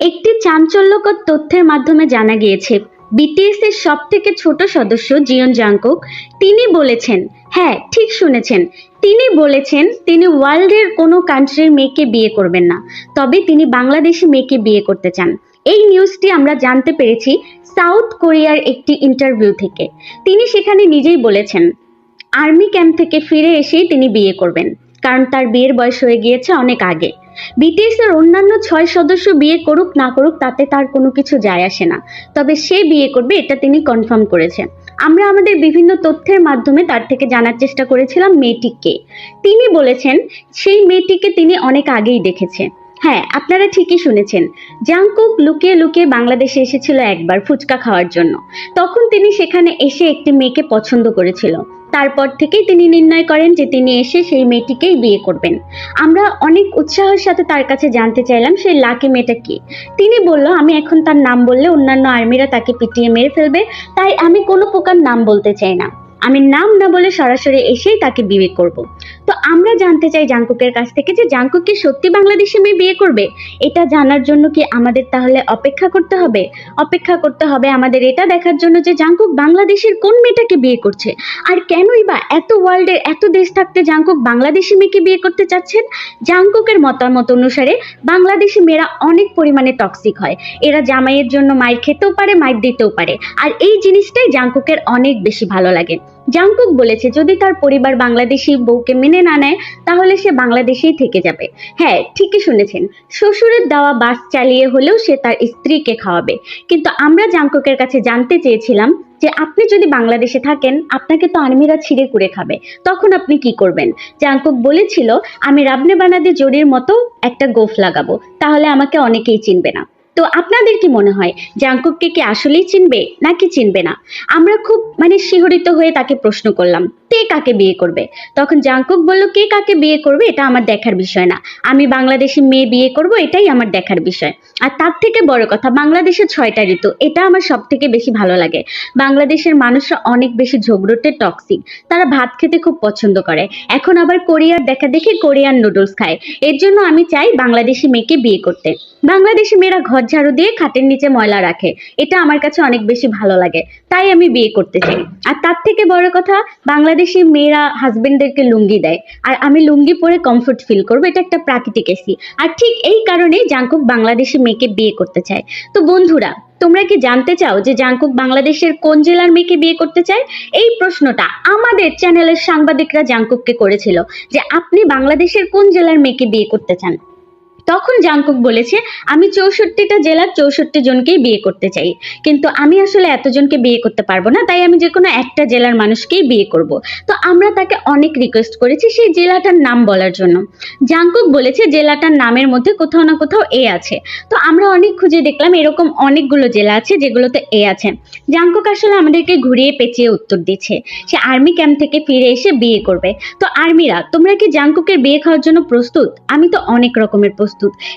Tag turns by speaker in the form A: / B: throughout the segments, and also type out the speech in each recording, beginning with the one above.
A: একটি চাঞ্চল্যকর তথ্যের মাধ্যমে জানা গিয়েছে বিটিএস এর সব থেকে ছোট সদস্য জিয়ন জাংকুক তিনি বলেছেন, হ্যাঁ ঠিক শুনেছেন, তিনি বলেছেন তিনি ওয়ার্ল্ডের কোনো কান্ট্রির মেয়েকে বিয়ে করবেন না, তবে তিনি বাংলাদেশি মেয়েকে বিয়ে করতে চান। এই নিউজটি আমরা জানতে পেরেছি সাউথ কোরিয়ার একটি ইন্টারভিউ থেকে। তিনি সেখানে নিজেই বলেছেন আর্মি ক্যাম্প থেকে ফিরে এসেই তিনি বিয়ে করবেন, কারণ তার বিয়ের বয়স হয়ে গিয়েছে অনেক আগে। বিটিএস এর অন্যান্য 6 সদস্য বিয়ে করুক না করুক তাতে তার কোনো কিছু যায় আসে না, তবে সে বিয়ে করবে এটা তিনি কনফার্ম করেছেন। আমরা আমাদের বিভিন্ন তথ্যের মাধ্যমে তার থেকে জানার চেষ্টা করেছিলাম মেয়েটি কে। তিনি বলেছেন সেই মেয়েটিকে তিনি অনেক আগেই দেখেছে। হ্যাঁ, আপনারা ঠিকই শুনেছেন, জাংকুক লুকিয়ে লুকিয়ে বাংলাদেশে এসেছিল একবার ফুচকা খাওয়ার জন্য। তখন তিনি সেখানে এসে একটি মেয়েকে পছন্দ করেছিল। তারপর থেকেই তিনি নির্ণয় করেন যে তিনি এসে সেই মেয়েটিকেই বিয়ে করবেন। আমরা অনেক উৎসাহের সাথে তার কাছে জানতে চাইলাম সেই লাকি মেয়েটা কি। তিনি বলল আমি এখন তার নাম বললে অন্যান্য আর্মিরা তাকে পিটিয়ে মেরে ফেলবে, তাই আমি কোনো প্রকার নাম বলতে চাই না। আমি নাম না বলে সরাসরি এসেই তাকে বিয়ে করব। তো আমরা জানতে চাই জাংকুকের কাছ থেকে যে জাংকুক কি সত্যি বাংলাদেশি মেয়ে বিয়ে করবে? এটা জানার জন্য কি আমাদের তাহলে অপেক্ষা করতে হবে? অপেক্ষা করতে হবে আমাদের এটা দেখার জন্য যে জাংকুক বাংলাদেশের কোন মেয়েটাকে বিয়ে করছে, আর কেনই বা এত ওয়ার্ল্ডের এত দেশ থাকতে জাংকুক বাংলাদেশি মেয়েকে বিয়ে করতে চাচ্ছেন। জাংকুকের মতামত অনুসারে বাংলাদেশি মেয়েরা অনেক পরিমাণে টক্সিক হয়, এরা জামাইয়ের জন্য মাইর খেতেও পারে, মাইর দিতেও পারে, আর এই জিনিসটাই জাংকুকের অনেক বেশি ভালো লাগে। জাংকুক বলেছে যদি তার পরিবার বাংলাদেশি বউকে মেনে না নেয় তাহলে সে বাংলাদেশেই থেকে যাবে। হ্যাঁ ঠিকই শুনেছেন, শ্বশুরের দেওয়া বাস চালিয়ে হলেও সে তার স্ত্রীকে খাওয়াবে। কিন্তু আমরা জাংকুকের কাছে জানতে চেয়েছিলাম যে আপনি যদি বাংলাদেশে থাকেন আপনাকে তো আর্মিরা ছিঁড়ে কুড়ে খাবে, তখন আপনি কি করবেন? জাংকুক বলেছিল আমি রাবনে বানাদে জরির মতো একটা গোফ লাগাবো, তাহলে আমাকে অনেকেই চিনবে না। তো আপনাদের কি মনে হয় জাংকুককে কি আসলেই চিনবে নাকি চিনবে না? আমরা খুব শিহরিত হয়ে তাকে প্রশ্ন করলাম কে কাকে বিয়ে করবে। তখন জাংকুক বলল কে কাকে বিয়ে করবে এটা আমার দেখার বিষয় না, আমি বাংলাদেশি মেয়ে বিয়ে করব এটাই আমার দেখার বিষয়। আর তার থেকে বড় কথা বাংলাদেশের 6টা ঋতু এটা আমার সব থেকে বেশি ভালো লাগে। বাংলাদেশের মানুষরা অনেক বেশি ঝগড়টে টক্সিক, তারা ভাত খেতে খুব পছন্দ করে, এখন আবার কোরিয়ার দেখা দেখে কোরিয়ান নুডলস খায়। এর জন্য আমি চাই বাংলাদেশি মেয়েকে বিয়ে করতে। বাংলাদেশি মেয়েরা ঘর ঝাড়ু দিয়ে খাটের নিচে ময়লা রাখে, এটা আমার কাছে অনেক বেশি ভালো লাগে, তাই আমি বিয়ে করতে চাই। আর তার থেকে বড় কথা বাংলাদেশি মেয়েরা হাজবেন্ডদেরকে লুঙ্গি দেয়, আর আমি লুঙ্গি পরে কমফোর্ট ফিল করবো, এটা একটা প্রাকৃতিক এসি। আর ঠিক এই কারণেই জাংকুক বাংলাদেশি মেয়েকে বিয়ে করতে চায়। তো বন্ধুরা তোমরা কি জানতে চাও যে জাংকুক বাংলাদেশের কোন জেলার মেয়েকে বিয়ে করতে চায়? এই প্রশ্নটা আমাদের চ্যানেলের সাংবাদিকরা জাংকুককে করেছিল যে আপনি বাংলাদেশের কোন জেলার মেয়েকে বিয়ে করতে চান। তখন জাংকুক বলেছে আমি 64টা জেলার 64 জনকেই বিয়ে করতে চাই, কিন্তু আমি আসলে এতজনকে বিয়ে করতে পারবো না, তাই আমি যে কোনো একটা জেলার মানুষকেই বিয়ে করব। তো আমরা তাকে অনেক রিকোয়েস্ট করেছি সেই জেলাটার নাম বলার জন্য। জাংকুক বলেছে জেলাটার নামের মধ্যে কোথাও না কোথাও এ আছে। তো আমরা অনেক খুঁজে দেখলাম এরকম অনেকগুলো জেলা আছে যেগুলোতে এ আছে। জাংকুক আসলে আমাদেরকে ঘুরিয়ে পেঁচিয়ে উত্তর দিচ্ছে সে আর্মি ক্যাম্প থেকে ফিরে এসে বিয়ে করবে। তো আর্মিরা তোমরা কি জাংকুকের বিয়ে খাওয়ার জন্য প্রস্তুত? আমি তো অনেক রকমের প্রস্তুত,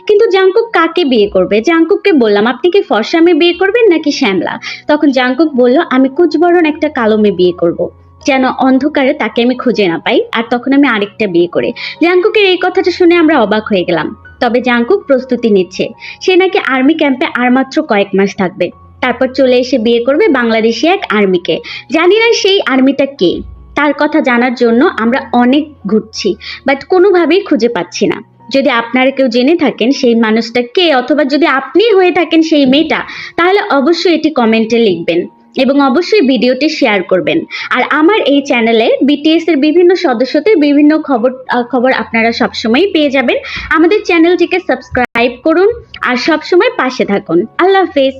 A: কিন্তু জাংকুক কাকে বিয়ে করবে? জাংকুককে বললাম আপনি কি ফর্সা মেয়ে বিয়ে করবেন নাকি শ্যামলা? তখন জাংকুক বলল আমি কুচবরণ একটা কালো মেয়ে বিয়ে করব, যেন অন্ধকারে তাকে আমি খুঁজে না পাই, আর তখন আমি আরেকটা বিয়ে করে। জাংকুকের এই কথাটা শুনে আমরা অবাক হয়ে গেলাম। তবে জাংকুক প্রস্তুতি নিচ্ছে, সে নাকি আর্মি ক্যাম্পে আর মাত্র কয়েক মাস থাকবে, তারপর চলে এসে বিয়ে করবে বাংলাদেশি এক আর্মিকে। জানি না সেই আর্মিটা কে, তার কথা জানার জন্য আমরা অনেক ঘুরছি, বাট কোনোভাবেই খুঁজে পাচ্ছি না। যদি আপনারা কেউ জেনে থাকেন সেই মানুষটা কে, অথবা যদি আপনি হয়ে থাকেন সেই মেয়েটা, তাহলে অবশ্যই এটি কমেন্টে লিখবেন এবং অবশ্যই ভিডিওটি শেয়ার করবেন। আর আমার এই চ্যানেলে বিটিএস এর বিভিন্ন সদস্যদের বিভিন্ন খবর আপনারা সবসময় পেয়ে যাবেন। আমাদের চ্যানেলটিকে সাবস্ক্রাইব করুন আর সবসময় পাশে থাকুন। আল্লাহ হাফেজ।